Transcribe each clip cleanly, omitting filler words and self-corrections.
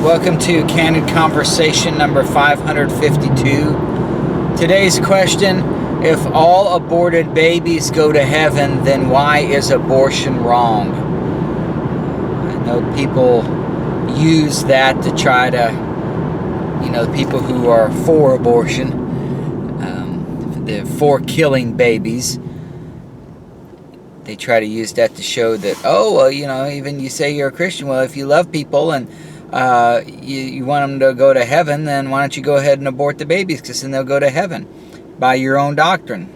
Welcome to Candid Conversation number 552. Today's question: if all aborted babies go to heaven, then why is abortion wrong? I know people use that to try to, people who are for abortion, for killing babies, they try to use that to show that, even you say you're a Christian, well, if you love people and you want them to go to heaven, then why don't you go ahead and abort the babies, because then they'll go to heaven by your own doctrine.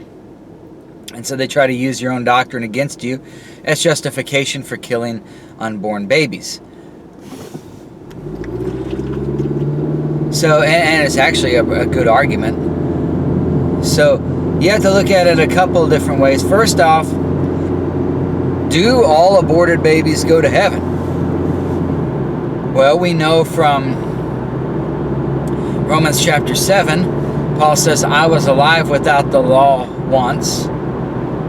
And so they try to use your own doctrine against you as justification for killing unborn babies. So, and it's actually a good argument. So you have to look at it a couple of different ways. First off, do all aborted babies go to heaven? Well, we know from Romans chapter 7, Paul says, I was alive without the law once,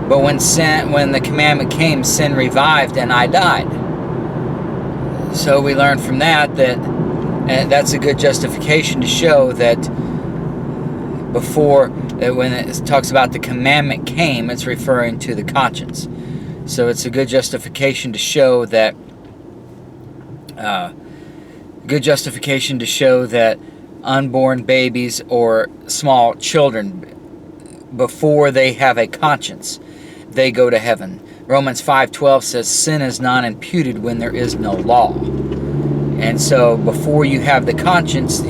but when the commandment came, sin revived and I died. So we learn from that and that's a good justification to show that when it talks about the commandment came, it's referring to the conscience. So it's a good justification to show that unborn babies or small children, before they have a conscience, they go to heaven. Romans 5:12 says, sin is not imputed when there is no law. And so before you have the conscience,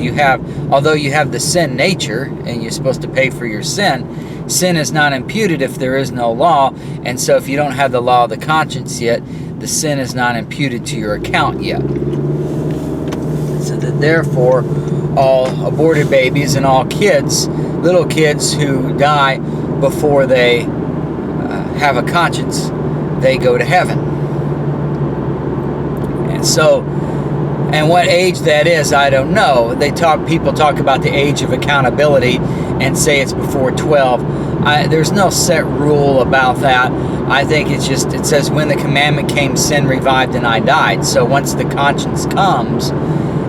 although you have the sin nature and you're supposed to pay for your sin is not imputed if there is no law. And so if you don't have the law of the conscience yet, the sin is not imputed to your account yet. So that therefore, all aborted babies and all kids, little kids who die before they have a conscience, they go to heaven. And what age that is, I don't know. People talk about the age of accountability and say it's before 12. There's no set rule about that. I think it says when the commandment came, sin revived and I died. So once the conscience comes,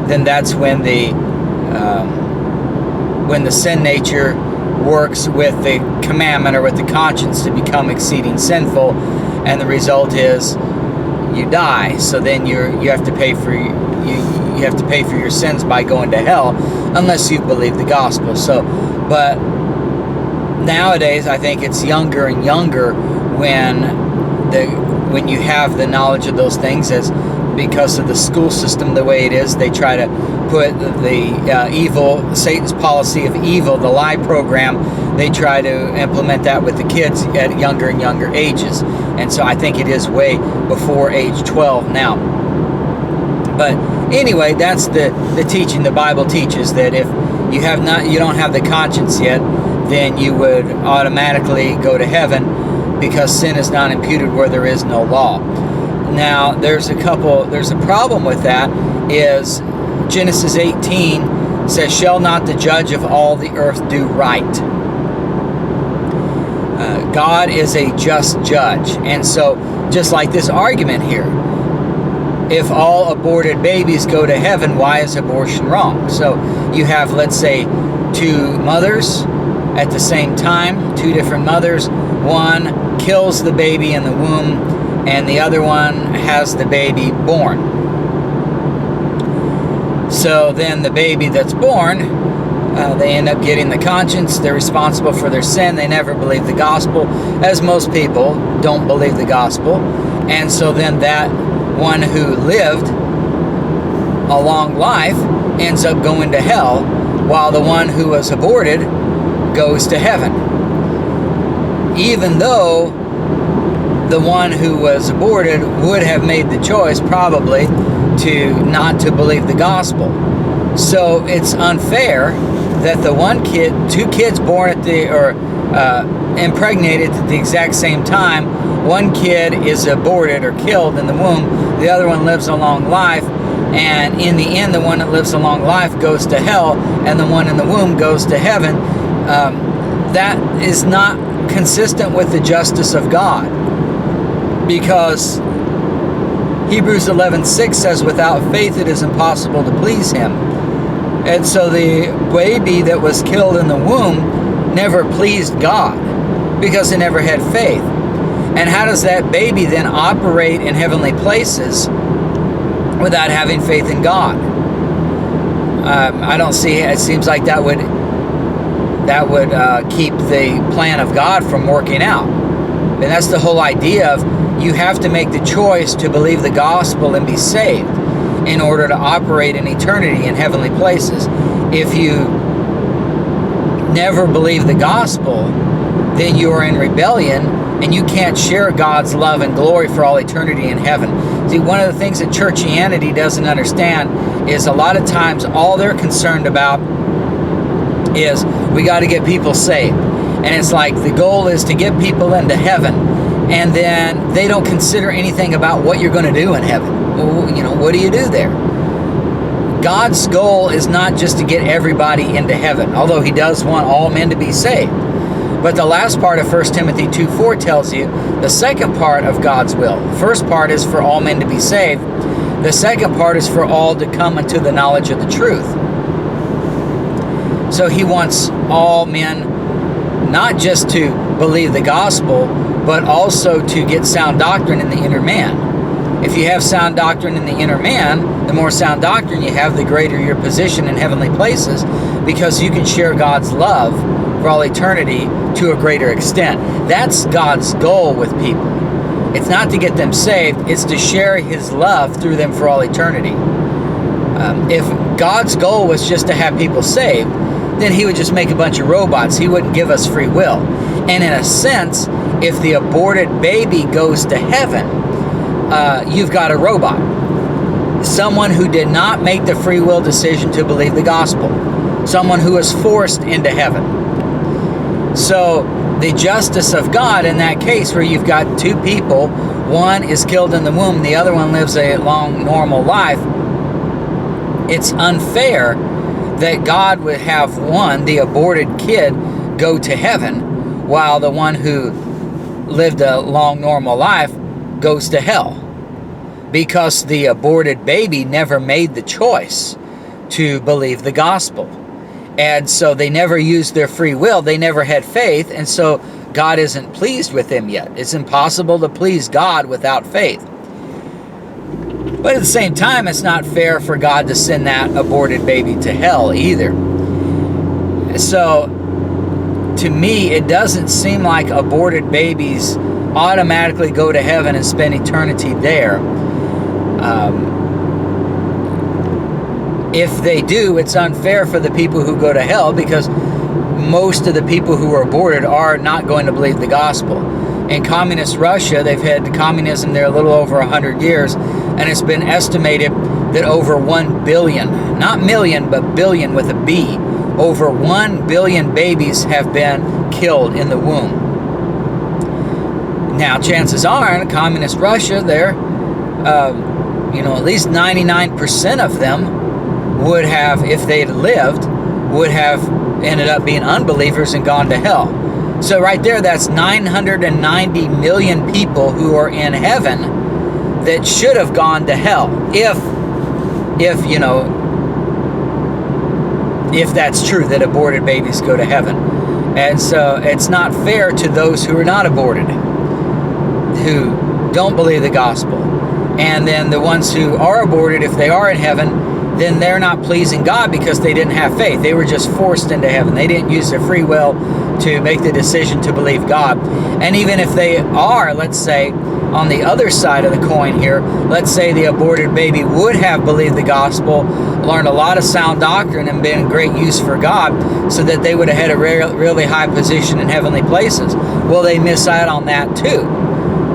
then that's when the sin nature works with the commandment or with the conscience to become exceeding sinful, and the result is you die. So then you have to pay for your sins by going to hell, unless you believe the gospel. But nowadays I think it's younger and younger when you have the knowledge of those things, as because of the school system the way it is, they try to put the Satan's policy of evil, the lie program, they try to implement that with the kids at younger and younger ages. And so I think it is way before age 12 now. But anyway, that's the teaching. The Bible teaches that if you don't have the conscience yet, then you would automatically go to heaven, because sin is not imputed where there is no law. Now, there's a problem with that, is Genesis 18 says, shall not the judge of all the earth do right? God is a just judge. And so, just like this argument here, if all aborted babies go to heaven, why is abortion wrong? So you have, let's say, two mothers at the same time, two different mothers. One kills the baby in the womb, and the other one has the baby born. So then the baby that's born, they end up getting the conscience. They're responsible for their sin. They never believe the gospel, as most people don't believe the gospel. And so then that one who lived a long life ends up going to hell, while the one who was aborted goes to heaven. Even though the one who was aborted would have made the choice probably to not to believe the gospel. So it's unfair that two kids born impregnated at the exact same time, one kid is aborted or killed in the womb, the other one lives a long life, and in the end the one that lives a long life goes to hell, and the one in the womb goes to heaven. That is not consistent with the justice of God, because Hebrews 11:6 says, without faith it is impossible to please him. And so the baby that was killed in the womb never pleased God because it never had faith. And how does that baby then operate in heavenly places without having faith in God? I don't see, it seems like that would keep the plan of God from working out. And that's the whole idea of, you have to make the choice to believe the gospel and be saved in order to operate in eternity in heavenly places. If you never believe the gospel, then you are in rebellion and you can't share God's love and glory for all eternity in heaven. See, one of the things that churchianity doesn't understand is a lot of times all they're concerned about is, we got to get people saved. And it's like the goal is to get people into heaven, and then they don't consider anything about what you're going to do in heaven. Well, what do you do there? God's goal is not just to get everybody into heaven, although he does want all men to be saved. But the last part of 1 Timothy 2:4 tells you the second part of God's will. The first part is for all men to be saved. The second part is for all to come into the knowledge of the truth. So he wants all men not just to believe the gospel, but also to get sound doctrine in the inner man. If you have sound doctrine in the inner man, the more sound doctrine you have, the greater your position in heavenly places, because you can share God's love for all eternity to a greater extent. That's God's goal with people. It's not to get them saved, it's to share his love through them for all eternity. If God's goal was just to have people saved, then he would just make a bunch of robots. He wouldn't give us free will. And in a sense, if the aborted baby goes to heaven, you've got a robot. Someone who did not make the free will decision to believe the gospel. Someone who was forced into heaven. So the justice of God in that case, where you've got two people, one is killed in the womb, the other one lives a long, normal life, it's unfair that God would have one, the aborted kid, go to heaven, while the one who lived a long, normal life goes to hell. Because the aborted baby never made the choice to believe the gospel. And so they never used their free will. They never had faith. And so God isn't pleased with them yet. It's impossible to please God without faith. But at the same time, it's not fair for God to send that aborted baby to hell either. So to me, it doesn't seem like aborted babies automatically go to heaven and spend eternity there. If they do, it's unfair for the people who go to hell, because most of the people who are aborted are not going to believe the gospel. In communist Russia, they've had communism there a little over 100 years, and it's been estimated that over 1 billion, not million, but billion with a B, over 1 billion babies have been killed in the womb. Now, chances are, in communist Russia, there, at least 99% of them would have, if they'd lived, would have ended up being unbelievers and gone to hell. So right there, that's 990 million people who are in heaven that should have gone to hell if that's true, that aborted babies go to heaven. And so it's not fair to those who are not aborted, who don't believe the gospel. And then the ones who are aborted, if they are in heaven, then they're not pleasing God because they didn't have faith. They were just forced into heaven. They didn't use their free will to make the decision to believe God. And even if they are, let's say, on the other side of the coin here, let's say the aborted baby would have believed the gospel, learned a lot of sound doctrine, and been great use for God, so that they would have had a really high position in heavenly places. Well, they miss out on that too,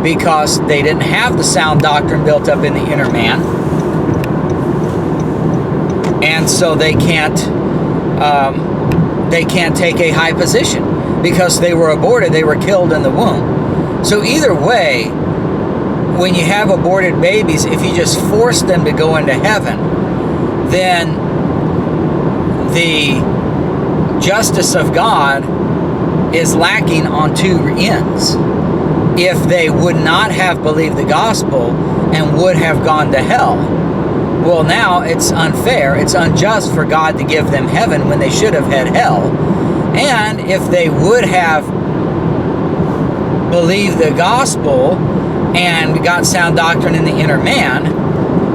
because they didn't have the sound doctrine built up in the inner man. And so they can't take a high position because they were aborted. They were killed in the womb. So either way, when you have aborted babies, if you just force them to go into heaven, then the justice of God is lacking on two ends. If they would not have believed the gospel and would have gone to hell. Well, now it's unfair, it's unjust for God to give them heaven when they should have had hell. And if they would have believed the gospel and got sound doctrine in the inner man,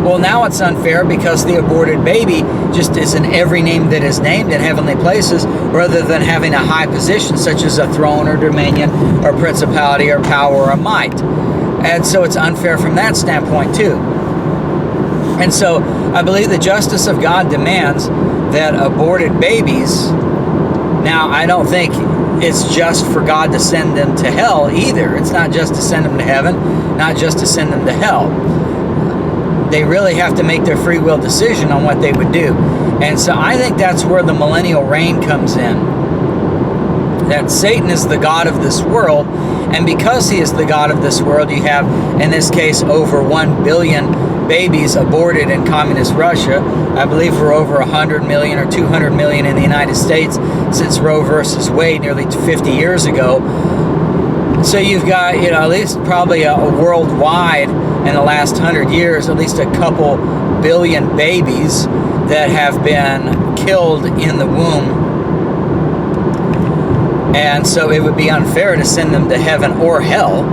well, now it's unfair because the aborted baby just is in every name that is named in heavenly places, rather than having a high position such as a throne or dominion or principality or power or a might. And so it's unfair from that standpoint too. And so I believe the justice of God demands that aborted babies, now I don't think it's just for God to send them to hell either. It's not just to send them to heaven, not just to send them to hell. They really have to make their free will decision on what they would do. And so I think that's where the millennial reign comes in. That Satan is the god of this world, and because he is the god of this world, you have, in this case, over 1 billion babies aborted in communist Russia. I believe we're over 100 million or 200 million in the United States since Roe versus Wade nearly 50 years ago. So you've got, at least probably a worldwide in the last 100 years, at least a couple billion babies that have been killed in the womb. And so it would be unfair to send them to heaven or hell,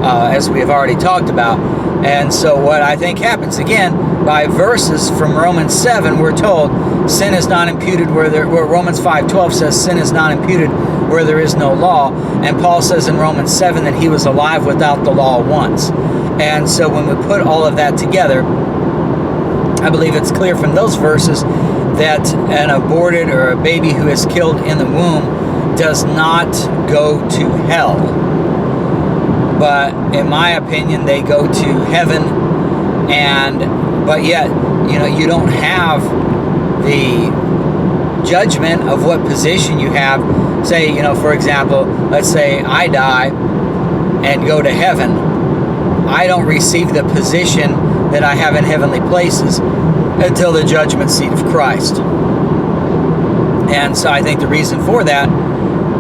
as we have already talked about. And so what I think happens, again, by verses from Romans 7, we're told sin is not imputed where Romans 5:12 says sin is not imputed where there is no law. And Paul says in Romans 7 that he was alive without the law once. And so when we put all of that together, I believe it's clear from those verses that an aborted or a baby who is killed in the womb does not go to hell. But in my opinion, they go to heaven, but yet, you don't have the judgment of what position you have. Say, for example, let's say I die and go to heaven. I don't receive the position that I have in heavenly places until the judgment seat of Christ. And so I think the reason for that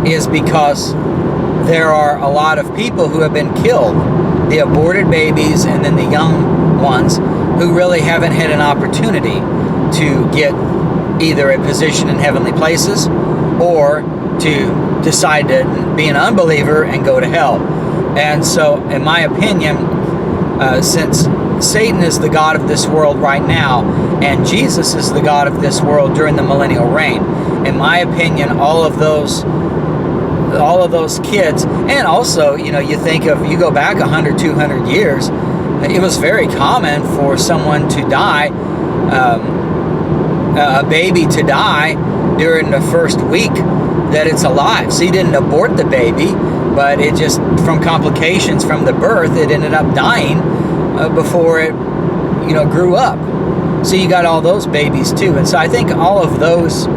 is because there are a lot of people who have been killed, the aborted babies and then the young ones, who really haven't had an opportunity to get either a position in heavenly places or to decide to be an unbeliever and go to hell. And so, in my opinion, since Satan is the god of this world right now, and Jesus is the god of this world during the millennial reign, in my opinion, all of those kids, and also, you think of, you go back 100, 200 years, it was very common for someone to die, a baby to die during the first week that it's alive. So he didn't abort the baby, but it just, from complications from the birth, it ended up dying before it, grew up. So you got all those babies too. And so I think all of those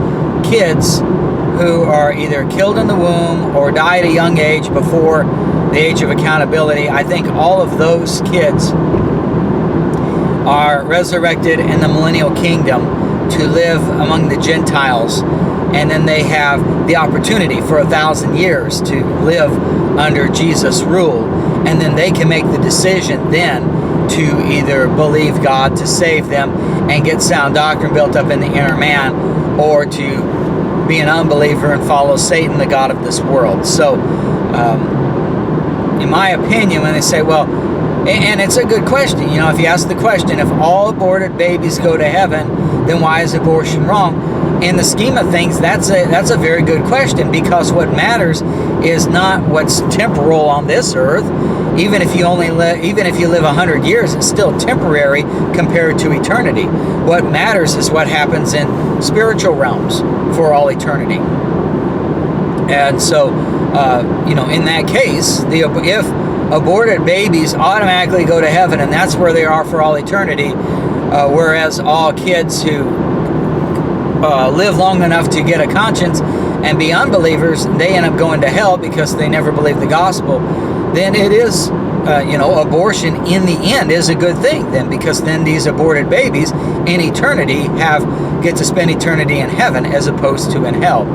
kids who are either killed in the womb or die at a young age before the age of accountability, I think all of those kids are resurrected in the millennial kingdom to live among the Gentiles, and then they have the opportunity for 1,000 years to live under Jesus' rule, and then they can make the decision then to either believe God to save them and get sound doctrine built up in the inner man, or to be an unbeliever and follow Satan, the god of this world. So in my opinion, when they say, well, and it's a good question, if you ask the question, if all aborted babies go to heaven, then why is abortion wrong? In the scheme of things, that's a very good question, because what matters is not what's temporal on this earth. Even if you live 100 years, it's still temporary compared to eternity. What matters is what happens in spiritual realms for all eternity. And so, in that case, if aborted babies automatically go to heaven, and that's where they are for all eternity, whereas all kids who live long enough to get a conscience and be unbelievers, they end up going to hell because they never believe the gospel, then it is, abortion in the end is a good thing then, because then these aborted babies in eternity get to spend eternity in heaven as opposed to in hell.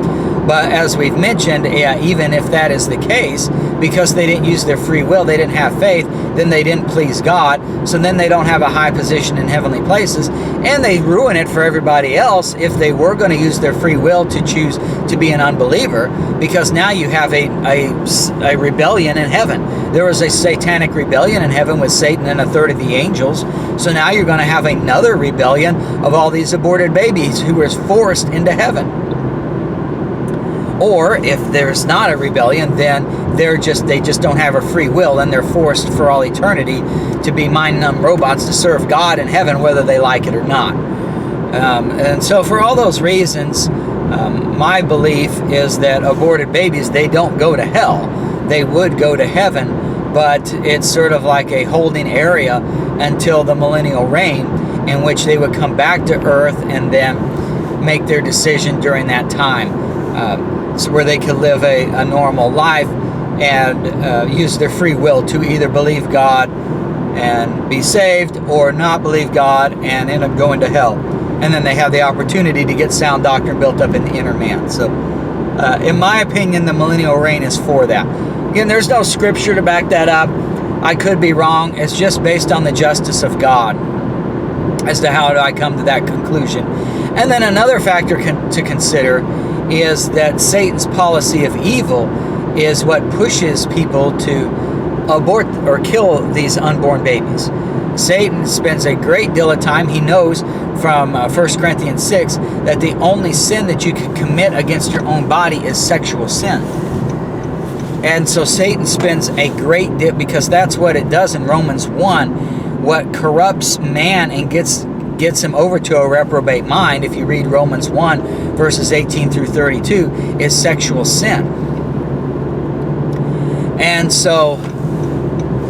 But as we've mentioned, even if that is the case, because they didn't use their free will, they didn't have faith, then they didn't please God, so then they don't have a high position in heavenly places, and they ruin it for everybody else if they were going to use their free will to choose to be an unbeliever, because now you have a rebellion in heaven. There was a satanic rebellion in heaven with Satan and a third of the angels, so now you're going to have another rebellion of all these aborted babies who were forced into heaven. Or if there's not a rebellion, then they just don't have a free will, and they're forced for all eternity to be mind-numb robots to serve God in heaven, whether they like it or not. And so for all those reasons, my belief is that aborted babies, they don't go to hell. They would go to heaven, but it's sort of like a holding area until the millennial reign, in which they would come back to earth and then make their decision during that time. So where they could live a normal life and use their free will to either believe God and be saved, or not believe God and end up going to hell. And then they have the opportunity to get sound doctrine built up in the inner man. So in my opinion, the millennial reign is for that. Again, there's no scripture to back that up. I could be wrong. It's just based on the justice of God as to how do I come to that conclusion. And then another factor to consider is that Satan's policy of evil is what pushes people to abort or kill these unborn babies. Satan spends a great deal of time. He knows from 1 Corinthians 6 that the only sin that you can commit against your own body is sexual sin. And so Satan spends a great deal, because that's what it does in Romans 1. What corrupts man and gets him over to a reprobate mind, if you read Romans 1 verses 18 through 32, is sexual sin. And so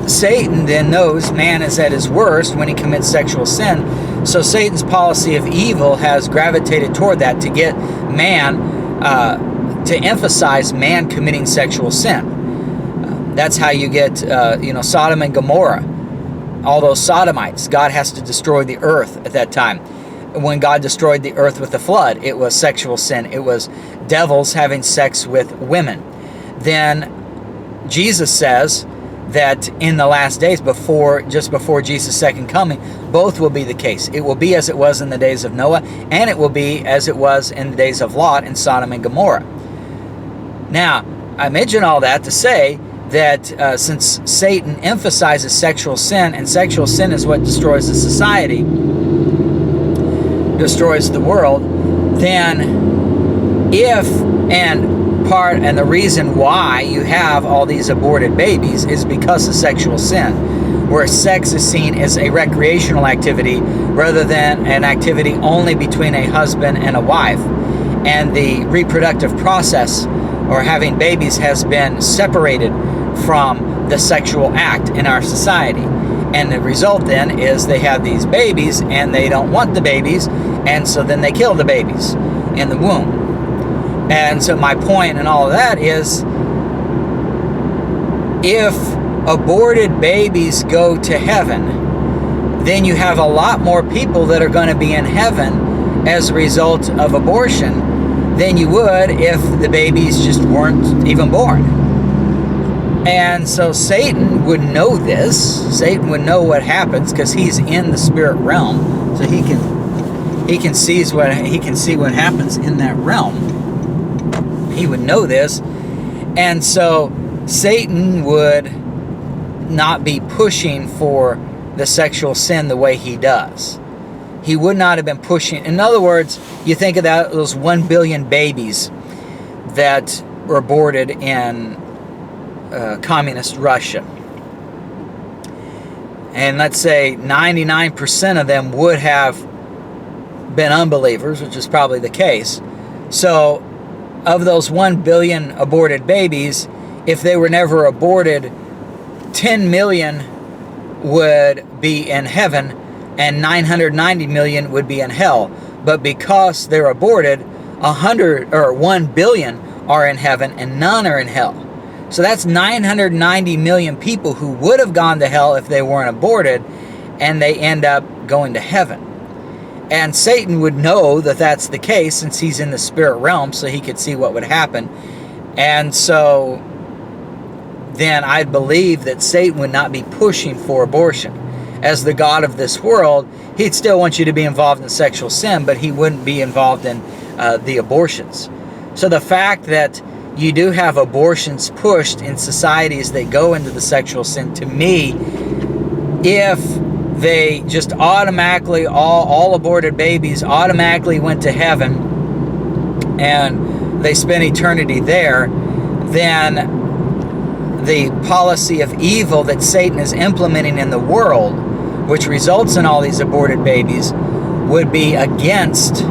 Satan then knows man is at his worst when he commits sexual sin. So Satan's policy of evil has gravitated toward that, to get man to emphasize man committing sexual sin. That's how you get Sodom and Gomorrah. All those sodomites, God has to destroy the earth at that time. When God destroyed the earth with the flood, it was sexual sin. It was devils having sex with women. Then Jesus says that in the last days, just before Jesus' second coming, both will be the case. It will be as it was in the days of Noah, and it will be as it was in the days of Lot in Sodom and Gomorrah. Now, I mention all that to say that since Satan emphasizes sexual sin, and sexual sin is what destroys the society, destroys the world, then the reason why you have all these aborted babies is because of sexual sin, where sex is seen as a recreational activity rather than an activity only between a husband and a wife. And the reproductive process, or having babies, has been separated from the sexual act in our society. And the result then is they have these babies and they don't want the babies, and so then they kill the babies in the womb. And so my point in all of that is, if aborted babies go to heaven, then you have a lot more people that are going to be in heaven as a result of abortion than you would if the babies just weren't even born. And so Satan would know this. Satan would know what happens, because he's in the spirit realm, so he can see what happens in that realm. He would know this, and so Satan would not be pushing for the sexual sin the way he does. He would not have been pushing. In other words, you think of those 1 billion babies that were aborted in communist Russia. And let's say 99% of them would have been unbelievers, which is probably the case. So of those 1 billion aborted babies, if they were never aborted, 10 million would be in heaven and 990 million would be in hell. But because they're aborted, 1 billion are in heaven and none are in hell. So that's 990 million people who would have gone to hell if they weren't aborted, and they end up going to heaven. And Satan would know that that's the case, since he's in the spirit realm, so he could see what would happen. And so then I believe that Satan would not be pushing for abortion. As the god of this world, he'd still want you to be involved in sexual sin, but he wouldn't be involved in the abortions. So the fact that you do have abortions pushed in societies that go into the sexual sin, to me, if they just automatically, all aborted babies automatically went to heaven and they spent eternity there, then the policy of evil that Satan is implementing in the world, which results in all these aborted babies, would be against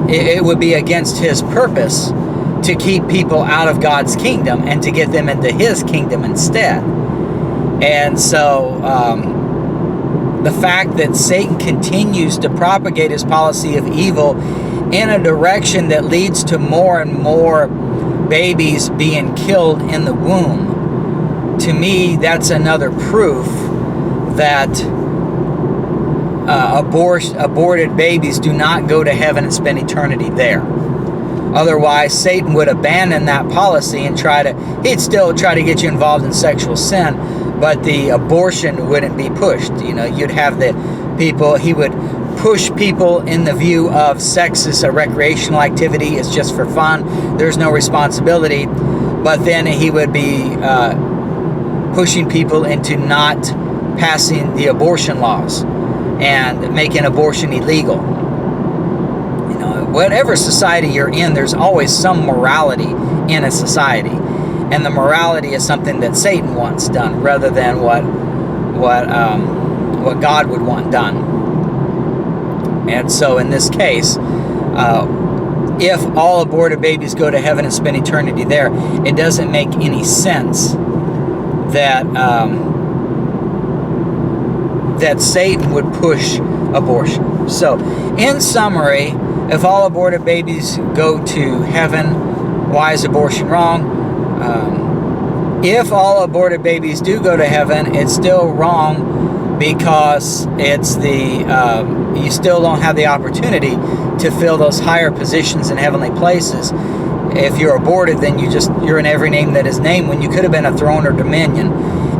it would be against his purpose to keep people out of God's kingdom and to get them into his kingdom instead. And so the fact that Satan continues to propagate his policy of evil in a direction that leads to more and more babies being killed in the womb, to me, that's another proof that aborted babies do not go to heaven and spend eternity there. Otherwise, Satan would abandon that policy and he'd still try to get you involved in sexual sin, but the abortion wouldn't be pushed. You know, you'd have the people, he would push people in the view of sex is a recreational activity, it's just for fun, there's no responsibility, but then he would be pushing people into not passing the abortion laws and making abortion illegal. You know, whatever society you're in, there's always some morality in a society, and the morality is something that Satan wants done rather than what God would want done. And so in this case, if all aborted babies go to heaven and spend eternity there, it doesn't make any sense that that Satan would push abortion. So, in summary, if all aborted babies go to heaven, why is abortion wrong? If all aborted babies do go to heaven, it's still wrong because it's you still don't have the opportunity to fill those higher positions in heavenly places. If you're aborted, then you're in every name that is named when you could have been a throne or dominion.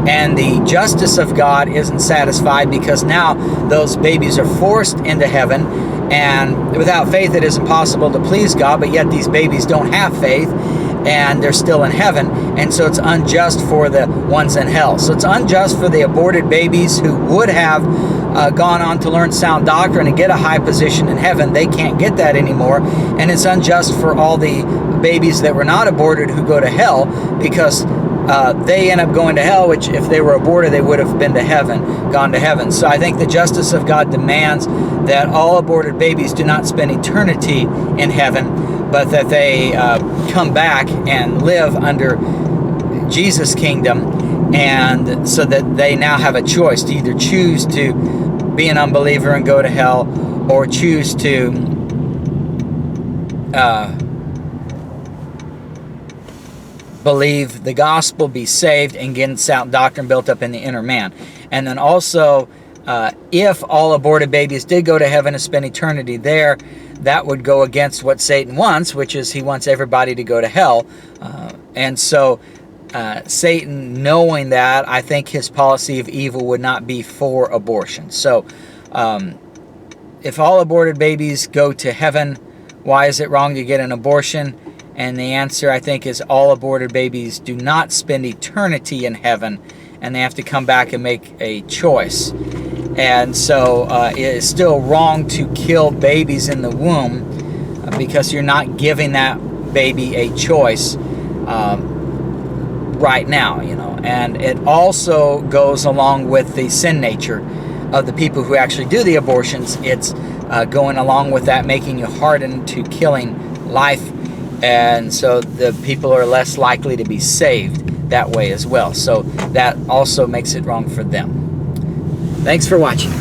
And the justice of God isn't satisfied because now those babies are forced into heaven, and without faith it is impossible to please God, but yet these babies don't have faith and they're still in heaven, and so it's unjust for the ones in hell. So it's unjust for the aborted babies who would have gone on to learn sound doctrine and get a high position in heaven. They can't get that anymore, and it's unjust for all the babies that were not aborted who go to hell because they end up going to hell, which if they were aborted, they would have been to heaven, gone to heaven. So I think the justice of God demands that all aborted babies do not spend eternity in heaven, but that they come back and live under Jesus' kingdom, and so that they now have a choice to either choose to be an unbeliever and go to hell, or choose to believe the gospel, be saved, and get sound doctrine built up in the inner man. And then also, if all aborted babies did go to heaven and spend eternity there, that would go against what Satan wants, which is he wants everybody to go to hell. And so Satan, knowing that, I think his policy of evil would not be for abortion. So if all aborted babies go to heaven, why is it wrong to get an abortion? And the answer, I think, is all aborted babies do not spend eternity in heaven, and they have to come back and make a choice. And so it is still wrong to kill babies in the womb because you're not giving that baby a choice right now, you know. And it also goes along with the sin nature of the people who actually do the abortions. It's going along with that, making you hardened to killing life. And so the people are less likely to be saved that way as well. So that also makes it wrong for them. Thanks for watching.